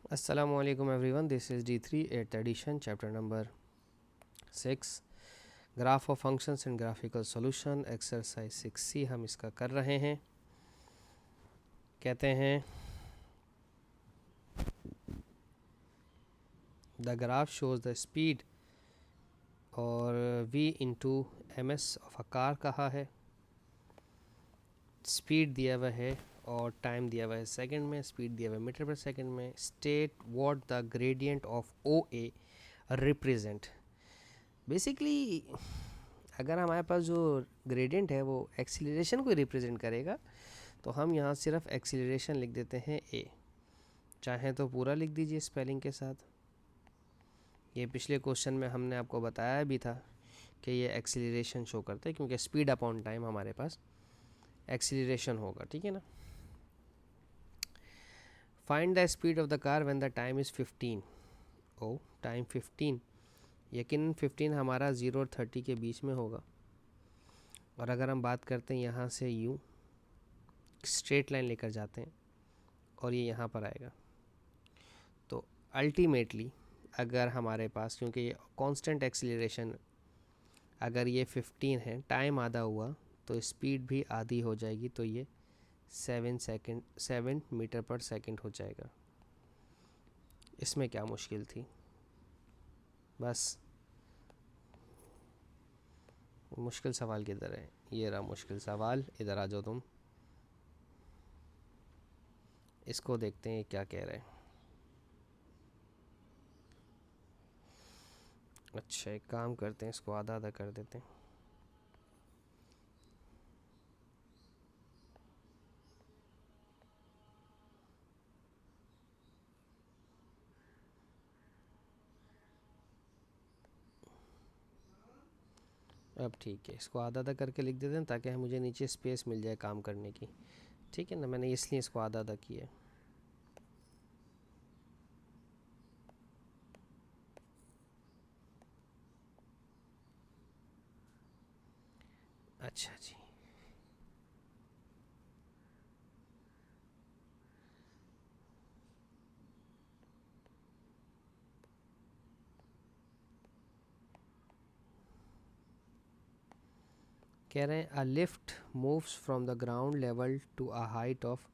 Assalamualaikum everyone, this is D3 8th edition, chapter number 6, graph of functions and graphical solution, exercise 6C हम इसका कर रहे हैं। कहते हैं the graph shows the speed और v into ms of a car कहा है, स्पीड दिया हुआ है और टाइम दिया हुआ है सेकंड में, स्पीड दिया हुआ है मीटर पर सेकंड में। State what the gradient of O A represent. Basically अगर हमारे पास जो ग्रेडियंट है वो एक्सीलरेशन को रिप्रेजेंट करेगा तो हम यहाँ सिर्फ एक्सीलरेशन लिख देते हैं ए, चाहे तो पूरा लिख दीजिए स्पेलिंग के साथ। ये पिछले क्वेश्चन में हमने आपको बताया भी था कि ये एक्सीलरेशन शो करता है क्योंकि स्पीड अपॉन टाइम हमारे पास एक्सीलरेशन होगा, ठीक है ना। Find the speed of the car when the time is 15। ओ टाइम 15, यकीन 15 हमारा 0 और 30 के बीच में होगा। और अगर हम बात करते हैं यहाँ से यूँ स्ट्रेट लाइन लेकर जाते हैं और ये यहाँ पर आएगा, तो अल्टीमेटली अगर हमारे पास, क्योंकि ये कांस्टेंट एक्सीलरेशन, अगर ये 15 है, टाइम आधा हुआ तो स्पीड भी आधी हो जाएगी, तो ये 7 मीटर पर सेकंड हो जाएगा। इसमें क्या मुश्किल थी, बस मुश्किल सवाल किधर है, ये रहा मुश्किल सवाल, इधर आ जाओ तुम, इसको देखते हैं क्या कह रहे हैं। अच्छा एक काम करते हैं, इसको आधा आधा कर देते हैं। अब ठीक है, इसको आधा आधा करके लिख देते हैं ताकि मुझे नीचे स्पेस मिल जाए काम करने की, ठीक है ना। मैंने इसलिए इसको आधा आधा किया है। अच्छा जी, कह रहे हैं a lift moves from the ground level to a height of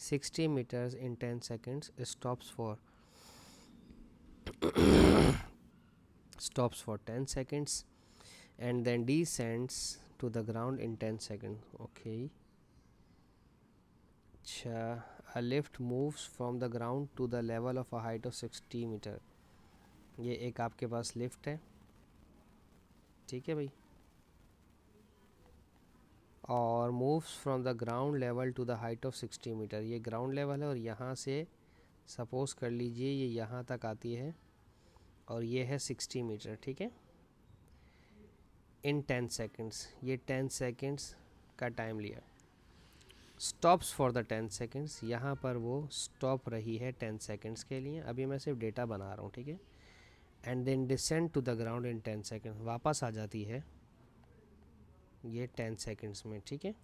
60 meters in 10 seconds, stops for 10 seconds and then descends to the ground in 10 seconds. Okay, अच्छा, a lift moves from the ground to the level of a height of 60 meter। ये एक आपके पास lift है, ठीक है भाई, और moves from the ground level to the height of 60 metre. ये ग्राउंड लेवल है और यहाँ से सपोज कर लीजिए ये यहाँ तक आती है और ये है 60 मीटर, ठीक है। इन 10 सेकेंड्स, ये 10 सेकेंड्स का टाइम लिया। स्टॉप्स फॉर द 10 सेकेंड्स, यहाँ पर वो स्टॉप रही है 10 सेकेंड्स के लिए। अभी मैं सिर्फ डेटा बना रहा हूँ, ठीक है। And then descend to the ground in 10 seconds, वापस आ जाती है ये 10 सेकेंड्स में, ठीक है।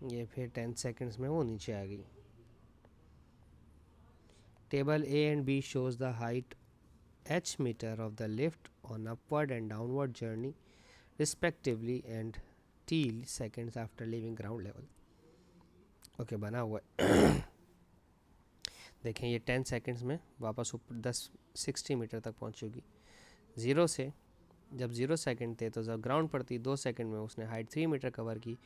ये फिर 10 सेकेंड्स में वो नीचे आ गई। Table A and B shows the height h meter of the lift on upward and downward journey respectively and t seconds after leaving ground level। Okay बना हुआ है। देखें ये 10 सेकेंड्स में वापस ऊपर 60 मीटर तक पहुंचेगी। ज़ीरो से जब 0 सेकेंड थे तो जब ग्राउंड पर थी 2 सेकेंड में उसने हाइट 3 मीटर कवर की,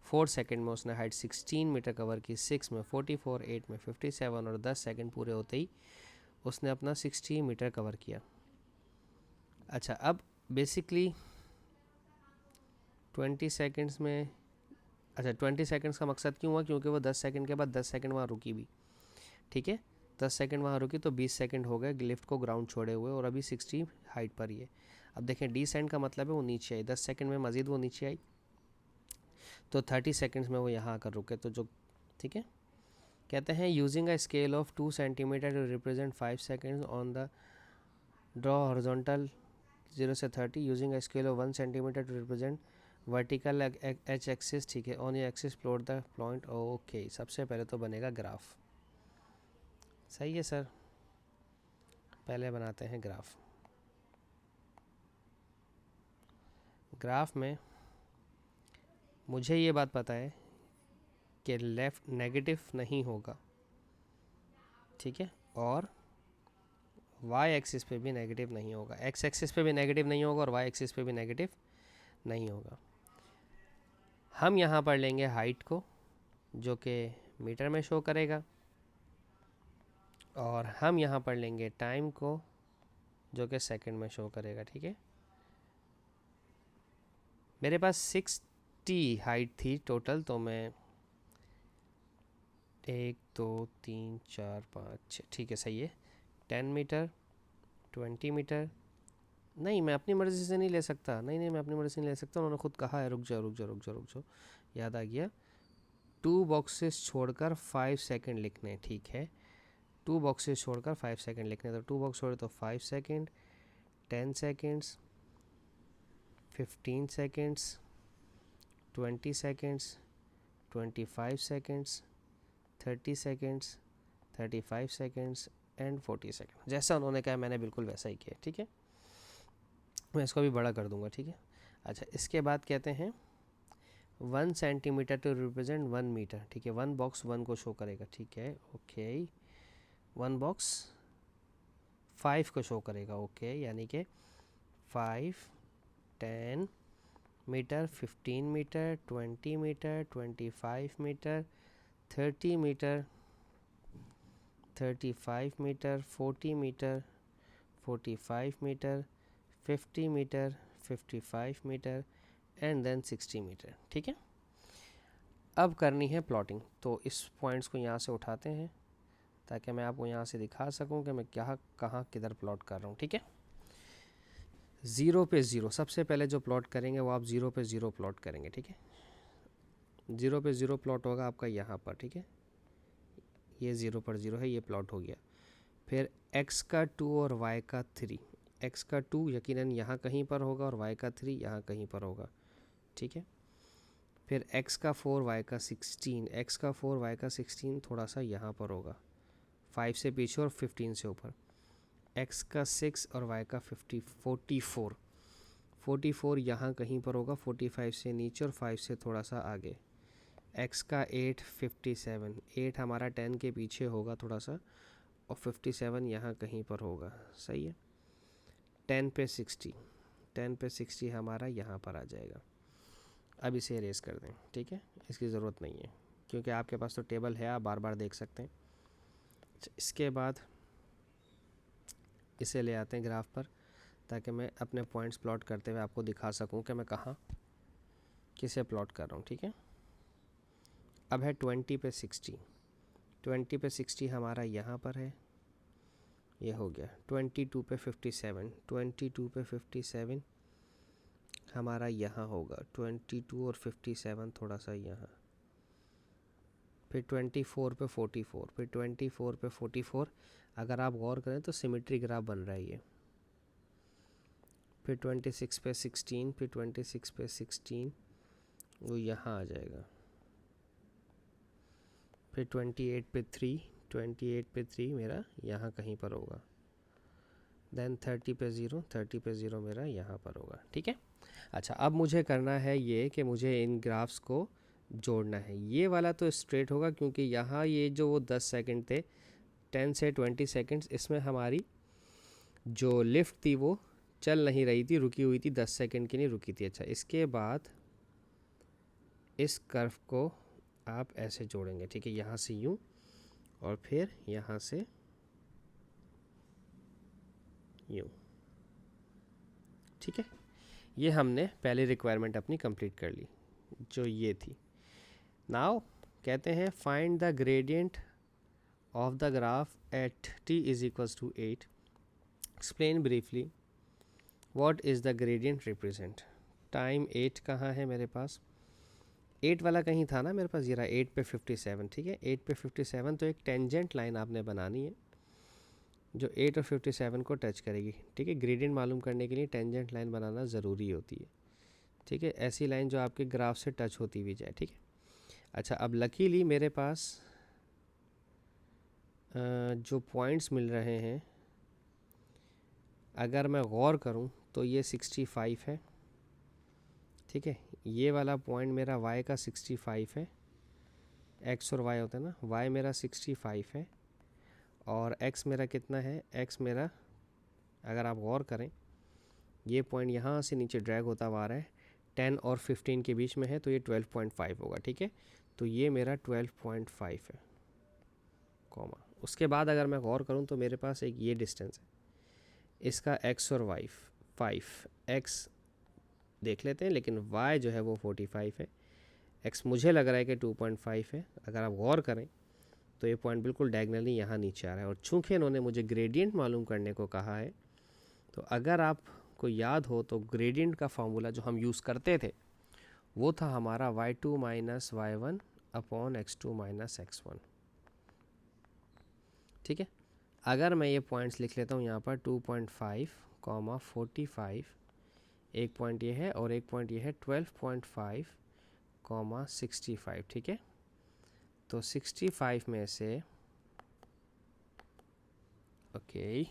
4 सेकेंड में उसने हाइट 16 मीटर कवर की, 6 में 44, 8 में 57 और 10 सेकेंड पूरे होते ही उसने अपना 60 मीटर कवर किया। अच्छा अब बेसिकली 20 सेकेंड्स में, अच्छा 20 सेकेंड्स का मकसद क्यों हुआ, क्योंकि वो 10 सेकेंड के बाद 10 सेकेंड वहाँ रुकी भी, ठीक है। 10 सेकेंड वहाँ रुकी तो 20 सेकेंड हो गए लिफ्ट को ग्राउंड छोड़े हुए और अभी 60 हाइट पर ही है। अब देखें डिसेंड का मतलब है वो नीचे आई, 10 सेकेंड में मज़ीद वो नीचे आई, तो 30 सेकेंड्स में वो यहाँ आकर रुके, तो जो, ठीक है। कहते हैं using a scale of 2 centimetre to represent 5 seconds on the draw horizontal 0 से 30 using a scale of 1 centimetre to represent vertical H axis, ठीक है। On your axis plot the point, okay. सबसे पहले तो बनेगा ग्राफ, सही है सर। पहले बनाते हैं ग्राफ। ग्राफ में मुझे ये बात पता है कि लेफ़्ट नेगेटिव नहीं होगा, ठीक है, और वाई एक्सिस पे भी नेगेटिव नहीं होगा, एक्स एक्सिस पे भी नेगेटिव नहीं होगा और वाई एक्सिस पे भी नेगेटिव नहीं होगा। हम यहाँ पर लेंगे हाइट को, जो कि मीटर में शो करेगा, और हम यहाँ पर लेंगे टाइम को, जो कि सेकंड में शो करेगा, ठीक है। मेरे पास 60 हाइट थी टोटल, तो मैं 1 2 3 4 5 6, ठीक है, सही है। 10 मीटर, 20 मीटर, नहीं मैं अपनी मर्ज़ी से नहीं ले सकता, नहीं मैं अपनी मर्ज़ी से नहीं ले सकता, उन्होंने खुद कहा है। रुक जाओ रुक जाओ रुक जाओ रुक जाओ, याद आ गया। 2 बॉक्सेस छोड़कर 5 सेकंड लिखने, ठीक है। 2 बॉक्सेस छोड़कर 5 सेकंड लिखने, तो 2 बॉक्स छोड़े तो 5 second, 10 seconds, 15 seconds, 20 seconds, 25 seconds, 30 seconds, 35 seconds and 40 second. जैसा उन्होंने कहा मैंने बिल्कुल वैसा ही किया, ठीक है। मैं इसको भी बड़ा कर दूंगा, ठीक है। अच्छा, इसके बाद कहते हैं 1 सेंटीमीटर टू रिप्रेजेंट 1 मीटर, ठीक है। 1 बॉक्स 1 को शो करेगा, ठीक है, ओके। 1 बॉक्स 5 को शो करेगा, ओके, यानी कि 5, 10 metre, 15 metre, 20 metre, 25 metre, 30 metre, 35 metre, 40 metre, 45 metre, 50 metre, 55 metre and then 60 metre, ठीक है। अब करनी है प्लॉटिंग, तो इस पॉइंट्स को यहाँ से उठाते हैं ताकि मैं आपको यहाँ से दिखा सकूँ कि मैं क्या कहाँ किधर प्लॉट कर रहा हूँ, ठीक है। 0 पे 0 सबसे पहले जो प्लॉट करेंगे वो आप 0 पे 0 प्लॉट करेंगे, ठीक है। 0 पे 0 प्लॉट होगा आपका यहाँ पर, ठीक है। ये 0 पर 0 है, ये प्लॉट हो गया। फिर x का 2 और y का 3, x का 2 यकीनन यहाँ कहीं पर होगा और y का 3 यहाँ कहीं पर होगा, ठीक है। फिर x का 4, y का 16, x का 4, y का 16 थोड़ा सा यहाँ पर होगा, 5 से पीछे और 15 से ऊपर। x का 6 और y का 44 यहाँ कहीं पर होगा, 45 से नीचे और 5 से थोड़ा सा आगे। x का 8, 57, 8 हमारा 10 के पीछे होगा थोड़ा सा, और 57 यहाँ कहीं पर होगा, सही है। 10 पे 60 हमारा यहाँ पर आ जाएगा। अब इसे इरेज कर दें, ठीक है, इसकी ज़रूरत नहीं है क्योंकि आपके पास तो टेबल है, आप बार बार देख सकते हैं। इसके बाद इसे ले आते हैं ग्राफ पर, ताकि मैं अपने पॉइंट्स प्लॉट करते हुए आपको दिखा सकूं कि मैं कहाँ किसे प्लॉट कर रहा हूँ, ठीक है। अब है 20 पे 60 हमारा यहाँ पर है, ये हो गया। 22 पे 57 हमारा यहाँ होगा, 22 और 57 थोड़ा सा यहाँ। फिर 24 पे 44, फिर 24 पे 44, अगर आप गौर करें तो सिमेट्री ग्राफ बन रहा है ये। फिर 26 पे 16, फिर 26 पे 16 वो यहाँ आ जाएगा। फिर 28 पे 3 मेरा यहाँ कहीं पर होगा। देन 30 पे 0 मेरा यहाँ पर होगा, ठीक है। अच्छा, अब मुझे करना है ये कि मुझे इन ग्राफ्स को जोड़ना है। ये वाला तो स्ट्रेट होगा क्योंकि यहाँ ये जो वो 10 सेकंड थे, 10 से 20 सेकंड्स, इसमें हमारी जो लिफ्ट थी वो चल नहीं रही थी, रुकी हुई थी, 10 सेकंड के लिए रुकी थी। अच्छा, इसके बाद इस कर्व को आप ऐसे जोड़ेंगे, ठीक है, यहाँ से यूँ और फिर यहाँ से यूँ, ठीक है। ये हमने पहली रिक्वायरमेंट अपनी कंप्लीट कर ली जो ये थी। नाउ कहते हैं find the gradient of the graph at t is equals to 8, explain briefly what is the gradient represent. Time 8 कहाँ है मेरे पास, 8 वाला कहीं था ना मेरे पास, ये रहा 8 पे 57, ठीक है। 8 पे 57 तो एक टेंजेंट लाइन आपने बनानी है जो 8 और 57 को टच करेगी, ठीक है। ग्रेडियंट मालूम करने के लिए टेंजेंट लाइन बनाना ज़रूरी होती है, ठीक है, ऐसी लाइन जो आपके ग्राफ से टच होती भी जाए। ठीक है, अच्छा अब लकीली मेरे पास जो पॉइंट्स मिल रहे हैं, अगर मैं गौर करूं तो ये 65 है। ठीक है, ये वाला पॉइंट मेरा y का 65 है, x और y होता है ना, y मेरा 65 है और x मेरा कितना है, x मेरा अगर आप गौर करें ये पॉइंट यहाँ से नीचे ड्रैग होता हुआ आ रहा है, 10 और 15 के बीच में है, तो ये 12.5 होगा। ठीक है, तो ये मेरा 12.5 है कॉमा। उसके बाद अगर मैं गौर करूँ तो मेरे पास एक ये डिस्टेंस है, इसका x और y 5, x देख लेते हैं, लेकिन y जो है वो 45 है, x मुझे लग रहा है कि 2.5 है। अगर आप गौर करें तो ये पॉइंट बिल्कुल डायगनली यहाँ नीचे आ रहा है, और चूंकि इन्होंने मुझे ग्रेडियंट मालूम करने को कहा है, तो अगर आपको याद हो तो ग्रेडियंट का फॉर्मूला जो हम यूज़ करते थे वो था हमारा y2 minus y1 upon x2 minus x1। ठीक है, अगर मैं ये पॉइंट्स लिख लेता हूँ यहाँ पर 2.5 कॉमा 45, एक पॉइंट ये है और एक पॉइंट ये है 12.5 कॉमा 65। ठीक है, तो 65 में से ओके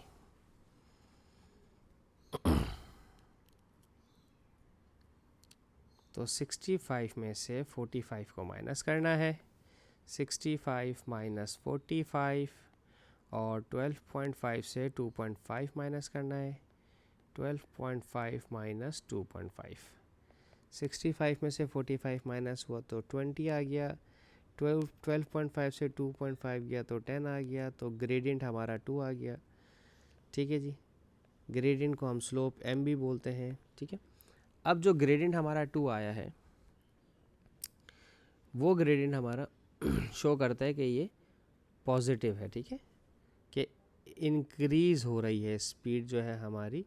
तो 65 में से 45 को माइनस करना है, 65 माइनस 45, और 12.5 से 2.5 माइनस करना है, 12.5 माइनस 2.5। 65 में से 45 माइनस हुआ तो 20 आ गया, 12.5 से 2.5 गया तो 10 आ गया, तो ग्रेडियंट हमारा 2 आ गया। ठीक है जी, ग्रेडियंट को हम स्लोप m भी बोलते हैं। ठीक है, अब जो ग्रेडियंट हमारा 2 आया है वो ग्रेडियंट हमारा शो करता है कि ये पॉजिटिव है। ठीक है, कि इंक्रीज़ हो रही है, स्पीड जो है हमारी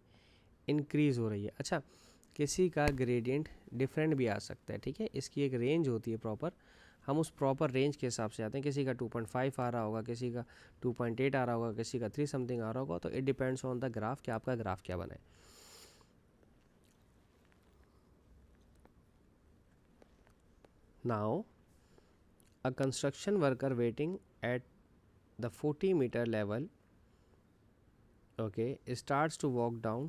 इंक्रीज़ हो रही है। अच्छा, किसी का ग्रेडियंट डिफरेंट भी आ सकता है। ठीक है, इसकी एक रेंज होती है प्रॉपर, हम उस प्रॉपर रेंज के हिसाब से आते हैं। किसी का 2.5 आ रहा होगा, किसी का 2.8 आ रहा होगा, किसी का 3 समथिंग आ रहा होगा, तो it depends on the graph कि आपका ग्राफ क्या बना है। Now a construction worker waiting at the 40-meter level, okay, starts to walk down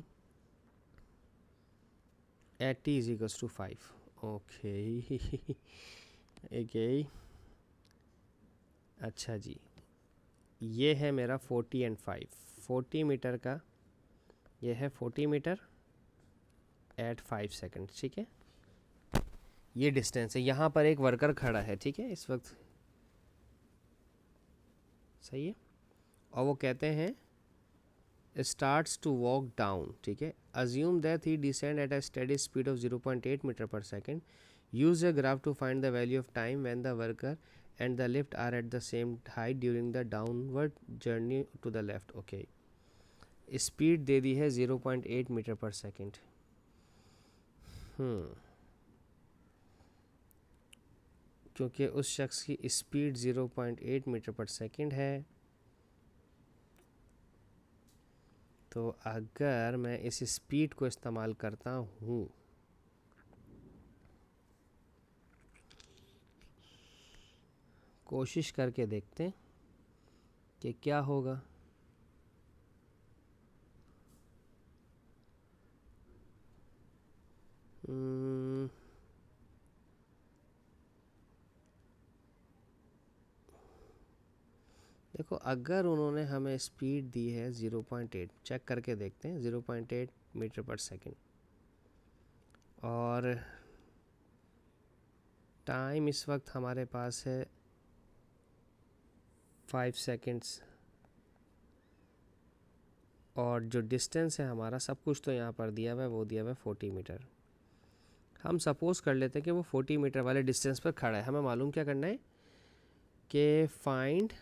at t is equals to 5. okay okay, अच्छा जी, ये है मेरा 40 एंड 5, 40 मीटर का, ये है 40 मीटर एट 5 सेकेंड। ठीक है, ये डिस्टेंस है, यहाँ पर एक वर्कर खड़ा है। ठीक है, इस वक्त सही है, और वो कहते हैं starts to walk down। ठीक है, assume that he descend at a steady speed of 0.8 meter per second, use a graph to find the value of time when the worker and the lift are at the same height during the downward journey to the left। okay, speed दे दी है 0.8 metre पर second. क्योंकि उस शख्स की speed 0.8 metre पर second है, तो अगर मैं इस स्पीड को इस्तेमाल करता हूँ, कोशिश करके देखते हैं कि क्या होगा। देखो, अगर उन्होंने हमें स्पीड दी है 0.8, चेक करके देखते हैं, 0.8 मीटर पर सेकेंड, और टाइम इस वक्त हमारे पास है 5 सेकेंड्स, और जो डिस्टेंस है हमारा, सब कुछ तो यहाँ पर दिया हुआ है, वो दिया हुआ है 40 मीटर। हम सपोज़ कर लेते हैं कि वो 40 मीटर वाले डिस्टेंस पर खड़ा है। हमें मालूम क्या करना है कि find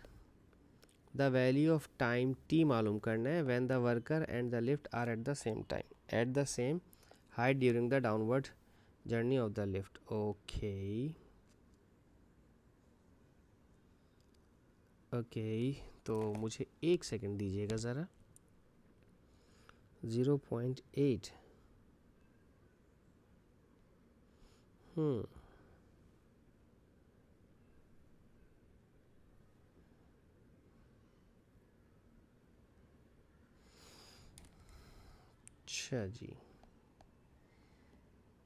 the value of time t मालूम करना है when the worker and the lift are at the same time at the same height during the downward journey of the lift. Okay okay, तो मुझे एक सेकंड दीजिएगा ज़रा। 0.8 हम्म अच्छा जी,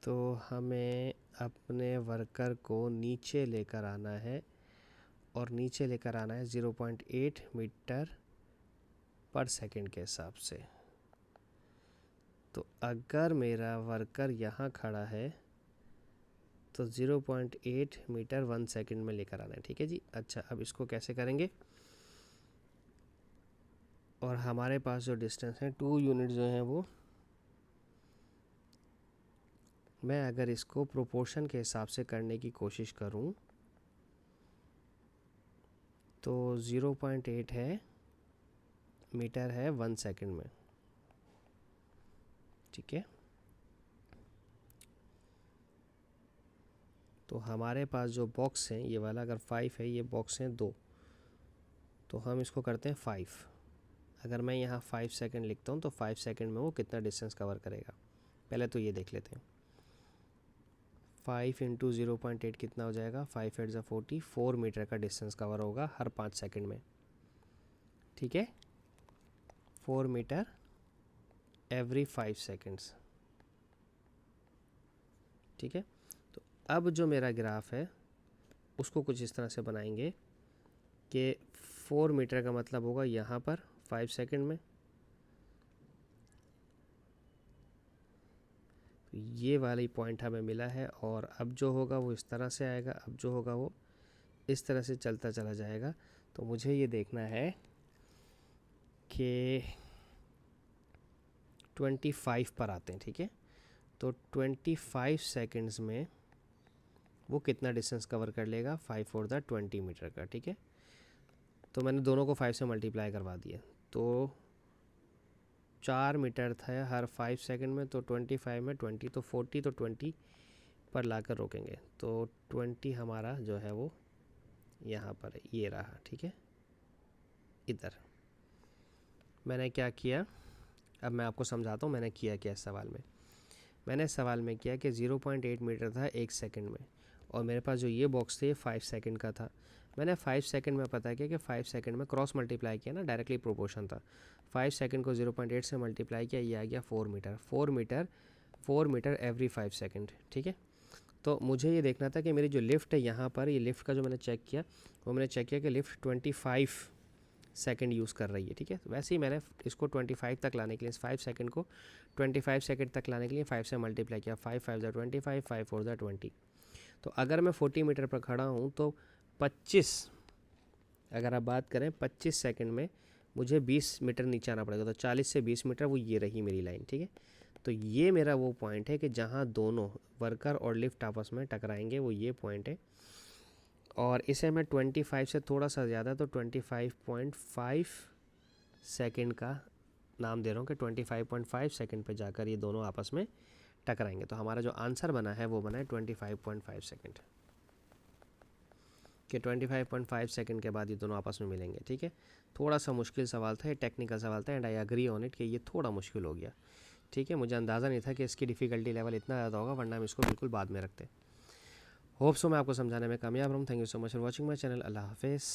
तो हमें अपने वर्कर को नीचे लेकर आना है, और नीचे लेकर आना है 0.8 मीटर पर सेकंड के हिसाब से। तो अगर मेरा वर्कर यहाँ खड़ा है तो 0.8 मीटर 1 सेकंड में लेकर आना है, ठीक है जी। अच्छा, अब इसको कैसे करेंगे, और हमारे पास जो डिस्टेंस है 2 यूनिट जो हैं वो, मैं अगर इसको प्रोपोर्शन के हिसाब से करने की कोशिश करूं तो 0.8 है मीटर है 1 सेकंड में, ठीक है। तो हमारे पास जो बॉक्स हैं, ये वाला अगर 5 है, ये बॉक्स हैं 2, तो हम इसको करते हैं 5। अगर मैं यहाँ 5 सेकंड लिखता हूँ तो 5 सेकंड में वो कितना डिस्टेंस कवर करेगा, पहले तो ये देख लेते हैं। 5 इंटू 0.8 कितना हो जाएगा, 5 8 40, 4 मीटर का डिस्टेंस कवर होगा हर 5 सेकंड में, ठीक है। 4 मीटर एवरी 5 सेकंड्स, ठीक है। तो अब जो मेरा ग्राफ है उसको कुछ इस तरह से बनाएंगे कि 4 मीटर का मतलब होगा यहाँ पर 5 सेकंड में, तो ये वाली पॉइंट हमें मिला है। और अब जो होगा वो इस तरह से आएगा, अब जो होगा वो इस तरह से चलता चला जाएगा। तो मुझे ये देखना है कि 25 पर आते हैं, ठीक है। तो 25 सेकंड्स में वो कितना डिस्टेंस कवर कर लेगा, 5 और द 20 मीटर का, ठीक है। तो मैंने दोनों को 5 से मल्टीप्लाई करवा दिया, तो 4 मीटर था हर 5 सेकंड में, तो 25 में 20 तो 40, तो 20 पर लाकर रोकेंगे। तो 20 हमारा जो है वो यहाँ पर है, ये रहा, ठीक है। इधर मैंने क्या किया, अब मैं आपको समझाता हूँ मैंने किया क्या इस सवाल में। मैंने सवाल में किया कि 0.8 मीटर था 1 सेकंड में, और मेरे पास जो ये बॉक्स थे 5 सेकंड का था। मैंने 5 सेकंड में पता किया कि 5 सेकंड में क्रॉस मल्टीप्लाई किया ना, डायरेक्टली प्रोपोर्शन था। 5 सेकंड को 0.8 से मल्टीप्लाई किया, ये आ गया 4 मीटर। 4 मीटर एवरी 5 सेकंड, ठीक है। तो मुझे ये देखना था कि मेरी जो लिफ्ट है यहाँ पर, ये लिफ्ट का जो मैंने चेक किया, वो मैंने चेक किया कि लिफ्ट 25 सेकंड यूज़ कर रही है, ठीक है। वैसे ही मैंने इसको 25 तक लाने के लिए, इस 5 सेकंड को 25 सेकंड तक लाने के लिए 5 से मल्टीप्लाई किया। 5 5 ज़ा 25, 5 4 ज़ा 20। तो अगर मैं 40 मीटर पर खड़ा हूँ तो 25, अगर आप बात करें 25 सेकंड में मुझे 20 मीटर नीचे आना पड़ेगा। तो 40 से 20 मीटर, वो ये रही मेरी लाइन, ठीक है। तो ये मेरा वो पॉइंट है कि जहाँ दोनों वर्कर और लिफ्ट आपस में टकराएंगे, वो ये पॉइंट है। और इसे मैं 25 से थोड़ा सा ज़्यादा, तो 25.5 सेकंड का नाम दे रहा हूँ कि 25.5 सेकंड पे जाकर ये दोनों आपस में टकराएंगे। तो हमारा जो आंसर बना है वो बना है 25.5 सेकंड, कि 25.5 सेकंड के बाद ये दोनों आपस में मिलेंगे, ठीक है। थोड़ा सा मुश्किल सवाल था, ये टेक्निकल सवाल था, and I agree on it कि ये थोड़ा मुश्किल हो गया, ठीक है। मुझे अंदाज़ा नहीं था कि इसकी डिफ़िकल्टी लेवल इतना ज़्यादा होगा, वरना हम इसको बिल्कुल बाद में रखते। होप सो मैं आपको समझाने में कामयाब रहूँ। Thank you so much for watching my channel. अल्लाह हाफिज़।